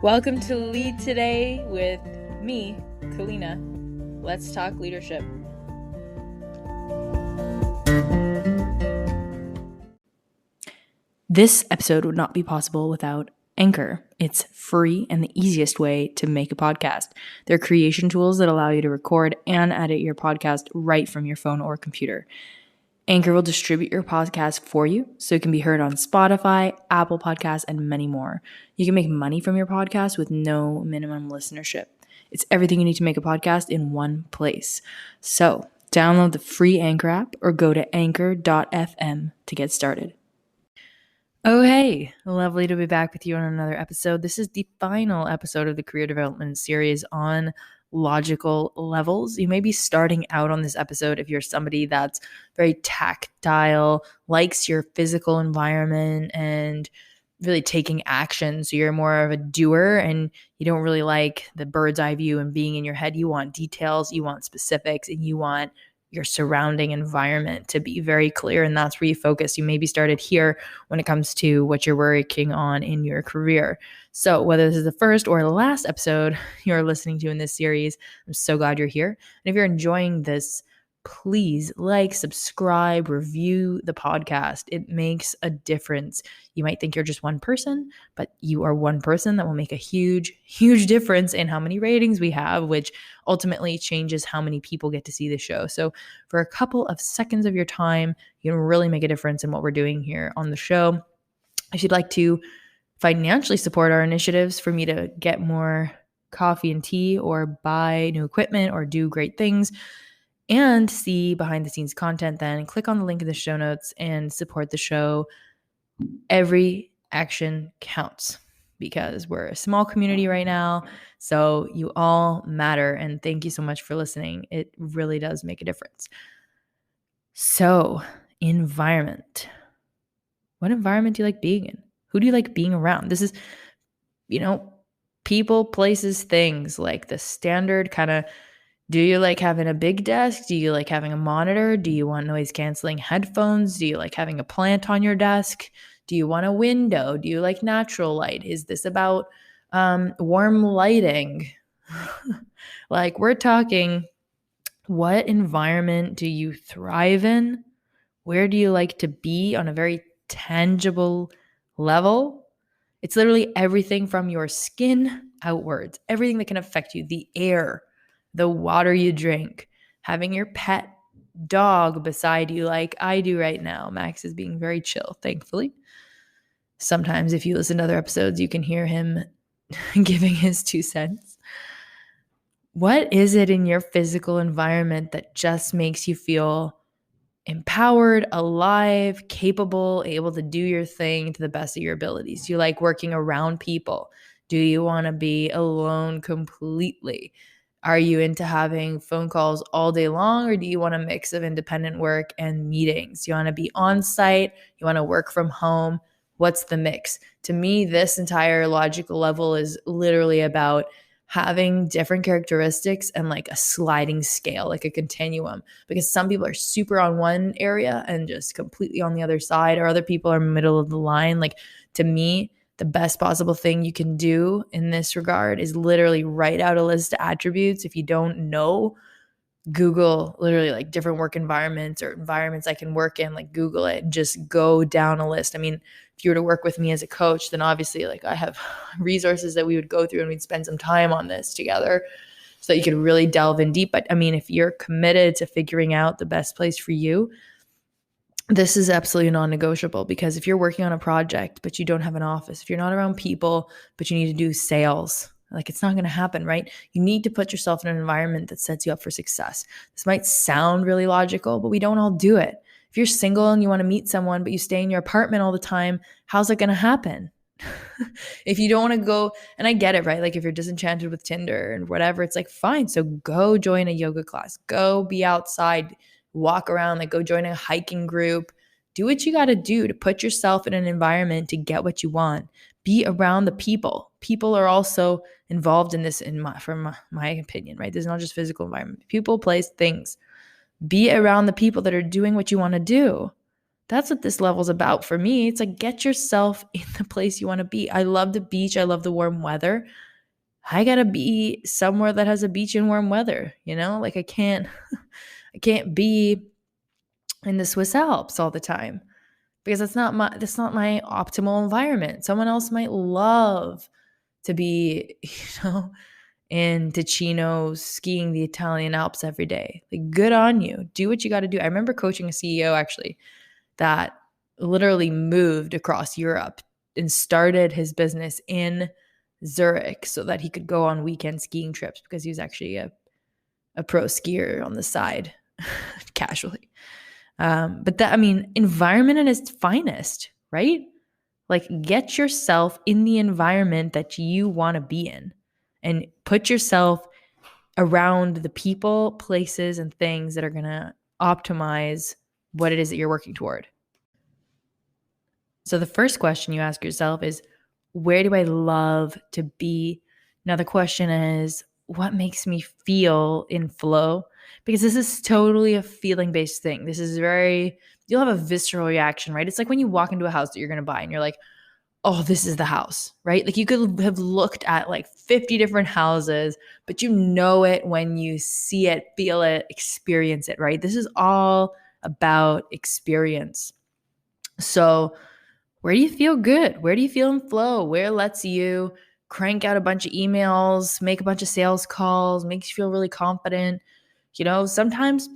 Welcome to Lead Today with me, Kalina. Let's talk leadership. This episode would not be possible without Anchor. It's free and the easiest way to make a podcast. They're creation tools that allow you to record and edit your podcast right from your phone or computer. Anchor will distribute your podcast for you so it can be heard on Spotify, Apple Podcasts, and many more. You can make money from your podcast with no minimum listenership. It's everything you need to make a podcast in one place. So download the free Anchor app or go to anchor.fm to get started. Oh, hey, lovely to be back with you on another episode. This is the final episode of the career development series on logical levels. You may be starting out on this episode if you're somebody that's very tactile, likes your physical environment and really taking action. So you're more of a doer and you don't really like the bird's eye view and being in your head. You want details, you want specifics, and you want your surrounding environment to be very clear, and that's where you focus. You maybe started here when it comes to what you're working on in your career. So whether this is the first or the last episode you're listening to in this series, I'm so glad you're here. And if you're enjoying this, please like, subscribe, review the podcast. It makes a difference. You might think you're just one person, but you are one person that will make a huge, huge difference in how many ratings we have, which ultimately changes how many people get to see the show. So for a couple of seconds of your time, you can really make a difference in what we're doing here on the show. If you'd like to financially support our initiatives for me to get more coffee and tea or buy new equipment or do great things and see behind the scenes content, then click on the link in the show notes and support the show. Every action counts because we're a small community right now. So you all matter. And thank you so much for listening. It really does make a difference. So, environment. What environment do you like being in? Who do you like being around? This is, people, places, things, like the standard kind of. Do you like having a big desk? Do you like having a monitor? Do you want noise canceling headphones? Do you like having a plant on your desk? Do you want a window? Do you like natural light? Is this about warm lighting? Like, we're talking, what environment do you thrive in? Where do you like to be on a very tangible level? It's literally everything from your skin outwards, everything that can affect you, the air, the water you drink, having your pet dog beside you like I do right now. Max is being very chill, thankfully. Sometimes if you listen to other episodes, you can hear him giving his 2 cents. What is it in your physical environment that just makes you feel empowered, alive, capable, able to do your thing to the best of your abilities? Do you like working around people? Do you want to be alone completely? Are you into having phone calls all day long, or do you want a mix of independent work and meetings? You want to be on site? You want to work from home? What's the mix? To me, this entire logical level is literally about having different characteristics and like a sliding scale, like a continuum, because some people are super on one area and just completely on the other side, or other people are middle of the line. Like, to me, the best possible thing you can do in this regard is literally write out a list of attributes. If you don't know, Google literally like different work environments or environments I can work in, like Google it and just go down a list. I mean, if you were to work with me as a coach, then obviously like I have resources that we would go through and we'd spend some time on this together so that you could really delve in deep. But I mean, if you're committed to figuring out the best place for you, this is absolutely non-negotiable, because if you're working on a project, but you don't have an office, if you're not around people, but you need to do sales, like, it's not going to happen, right? You need to put yourself in an environment that sets you up for success. This might sound really logical, but we don't all do it. If you're single and you want to meet someone, but you stay in your apartment all the time, how's that going to happen? If you don't want to go, and I get it, right? Like, if you're disenchanted with Tinder and whatever, it's like, fine. So go join a yoga class, go be outside, walk around, like go join a hiking group, do what you got to do to put yourself in an environment to get what you want. Be around the people. People are also involved in this, from my opinion, right? There's not just physical environment. People, place, things. Be around the people that are doing what you want to do. That's what this level's about for me. It's like, get yourself in the place you want to be. I love the beach. I love the warm weather. I got to be somewhere that has a beach and warm weather, Like I can't I can't be in the Swiss Alps all the time because that's not my optimal environment. Someone else might love to be, in Ticino skiing the Italian Alps every day. Like, good on you. Do what you got to do. I remember coaching a CEO actually that literally moved across Europe and started his business in Zurich so that he could go on weekend skiing trips because he was actually a pro skier on the side casually. But environment at its finest, right? Like, get yourself in the environment that you want to be in and put yourself around the people, places, and things that are going to optimize what it is that you're working toward. So the first question you ask yourself is, where do I love to be? Now the question is, what makes me feel in flow? Because this is totally a feeling-based thing. You'll have a visceral reaction, right? It's like when you walk into a house that you're going to buy and you're like, oh, this is the house, right? Like, you could have looked at like 50 different houses, but you know it when you see it, feel it, experience it, right? This is all about experience. So where do you feel good? Where do you feel in flow? Where lets you crank out a bunch of emails, make a bunch of sales calls, makes you feel really confident? Sometimes,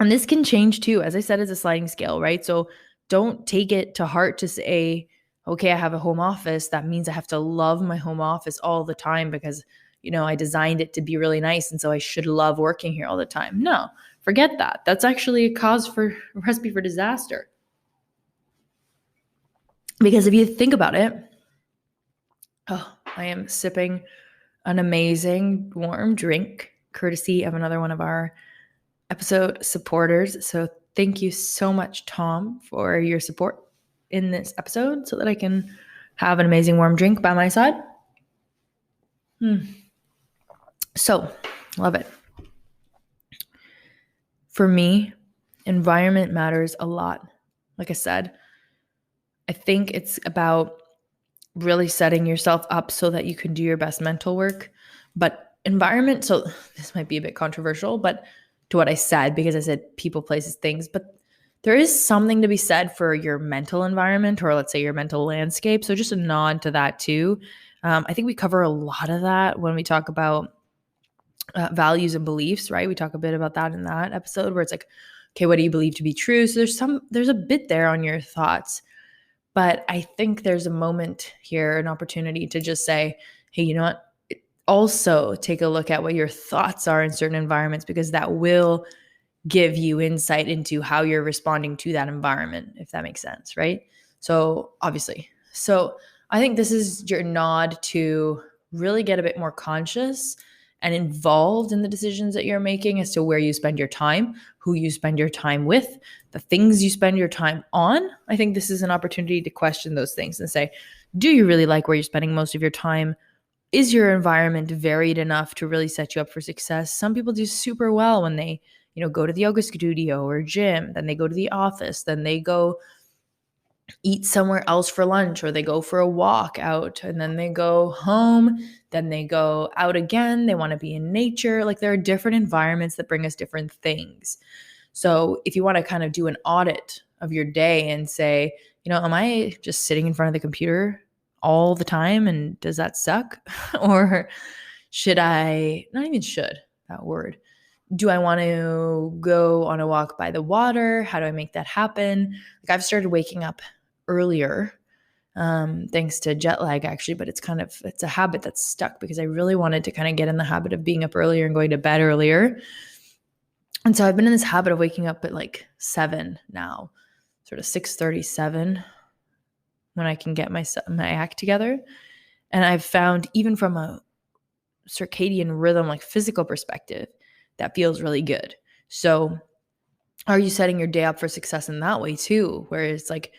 and this can change too. As I said, it's a sliding scale, right? So don't take it to heart to say, okay, I have a home office. That means I have to love my home office all the time because, I designed it to be really nice. And so I should love working here all the time. No, forget that. That's actually a recipe for disaster. Because if you think about it, I am sipping an amazing warm drink, courtesy of another one of our episode supporters. So thank you so much, Tom, for your support in this episode so that I can have an amazing warm drink by my side. So, love it. For me, environment matters a lot. Like I said, I think it's about really setting yourself up so that you can do your best mental work. But environment, so this might be a bit controversial, but to what I said, because I said people, places, things, but there is something to be said for your mental environment, or let's say your mental landscape. So just a nod to that too. I think we cover a lot of that when we talk about values and beliefs, right? We talk a bit about that in that episode where it's like, okay, what do you believe to be true? So there's a bit there on your thoughts. But I think there's a moment here, an opportunity to just say, hey, you know what? Also take a look at what your thoughts are in certain environments, because that will give you insight into how you're responding to that environment, if that makes sense, right? So obviously. So I think this is your nod to really get a bit more conscious and involved in the decisions that you're making as to where you spend your time, who you spend your time with, the things you spend your time on. I think this is an opportunity to question those things and say, do you really like where you're spending most of your time? Is your environment varied enough to really set you up for success? Some people do super well when they, go to the yoga studio or gym, then they go to the office, then they go eat somewhere else for lunch, or they go for a walk out, and then they go home, then they go out again. They want to be in nature. Like, there are different environments that bring us different things. So if you want to kind of do an audit of your day and say, am I just sitting in front of the computer all the time, and does that suck? Or should I, not even should, that word, do I want to go on a walk by the water? How do I make that happen? Like, I've started waking up earlier, thanks to jet lag actually, but it's a habit that's stuck because I really wanted to kind of get in the habit of being up earlier and going to bed earlier. And so I've been in this habit of waking up at like 7 now, sort of 6:37 when I can get my act together. And I've found, even from a circadian rhythm, like physical perspective, that feels really good. So are you setting your day up for success in that way too? Where it's like,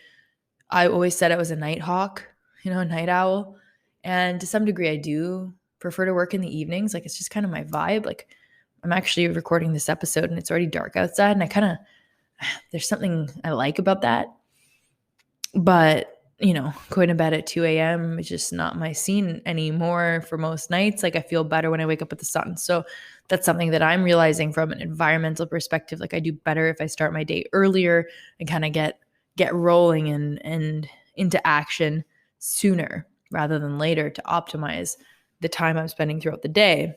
I always said I was a night hawk, a night owl. And to some degree, I do prefer to work in the evenings. Like, it's just kind of my vibe. Like, I'm actually recording this episode and it's already dark outside, and I kind there's something I like about that. But, going to bed at 2 a.m. is just not my scene anymore for most nights. Like I feel better when I wake up with the sun. So that's something that I'm realizing from an environmental perspective. Like I do better if I start my day earlier and kind of get rolling and into action sooner rather than later to optimize the time I'm spending throughout the day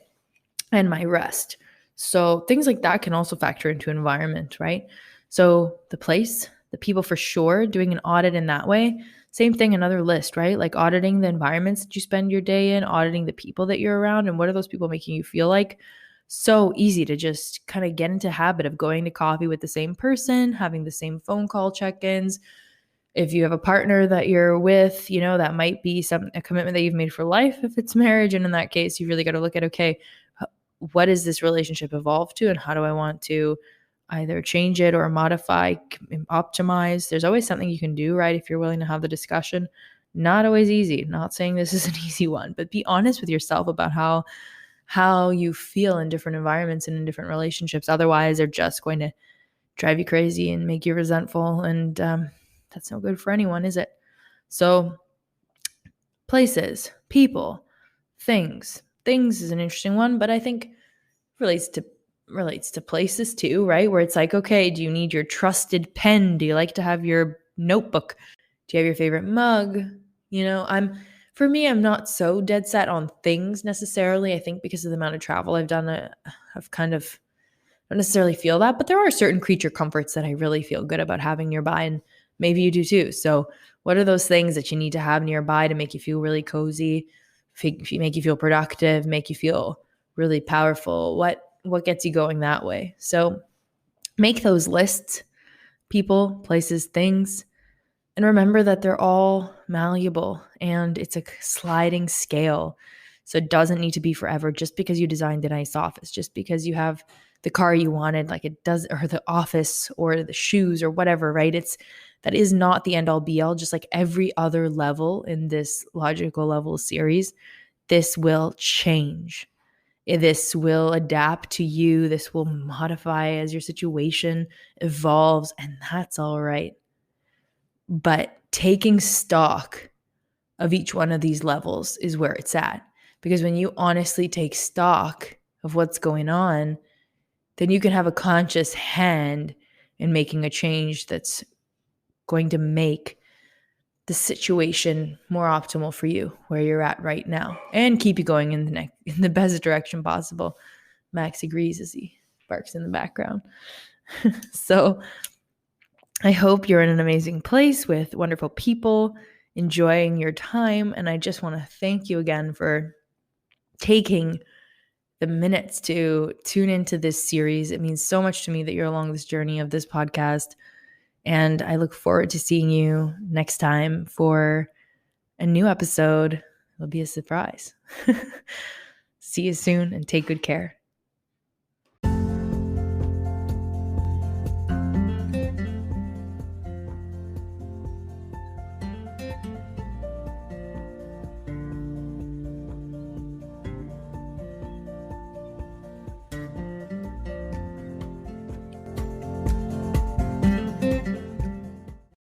and my rest. So things like that can also factor into environment, right? So the place, the people for sure, doing an audit in that way. Same thing, another list, right? Like auditing the environments that you spend your day in, auditing the people that you're around, and what are those people making you feel like? So easy to just kind of get into habit of going to coffee with the same person, having the same phone call check-ins. If you have a partner that you're with, that might be a commitment that you've made for life if it's marriage. And in that case, you really got to look at, okay, what does this relationship evolve to and how do I want to either change it or modify, optimize? There's always something you can do, right? If you're willing to have the discussion. Not always easy. Not saying this is an easy one, but be honest with yourself about how you feel in different environments and in different relationships. Otherwise, they're just going to drive you crazy and make you resentful. And that's no good for anyone, is it? So places, people, things. Things is an interesting one, but I think relates to places too, right? Where it's like, okay, do you need your trusted pen? Do you like to have your notebook? Do you have your favorite mug? I'm not so dead set on things necessarily. I think because of the amount of travel I've done, I've kind of don't necessarily feel that, but there are certain creature comforts that I really feel good about having nearby, and maybe you do too. So, what are those things that you need to have nearby to make you feel really cozy, make you feel productive, make you feel really powerful? What gets you going that way? So, make those lists, people, places, things, and remember that they're all malleable and it's a sliding scale. So it doesn't need to be forever just because you designed a nice office, just because you have the car you wanted, like it does, or the office or the shoes or whatever, right? That is not the end all be all. Just like every other level in this logical level series, this will change. This will adapt to you. This will modify as your situation evolves, and that's all right. But taking stock of each one of these levels is where it's at. Because when you honestly take stock of what's going on, then you can have a conscious hand in making a change that's going to make the situation more optimal for you where you're at right now and keep you going in the best direction possible. Max agrees as he barks in the background. So I hope you're in an amazing place with wonderful people, enjoying your time. And I just want to thank you again for taking the minutes to tune into this series. It means so much to me that you're along this journey of this podcast. And I look forward to seeing you next time for a new episode. It'll be a surprise. See you soon and take good care.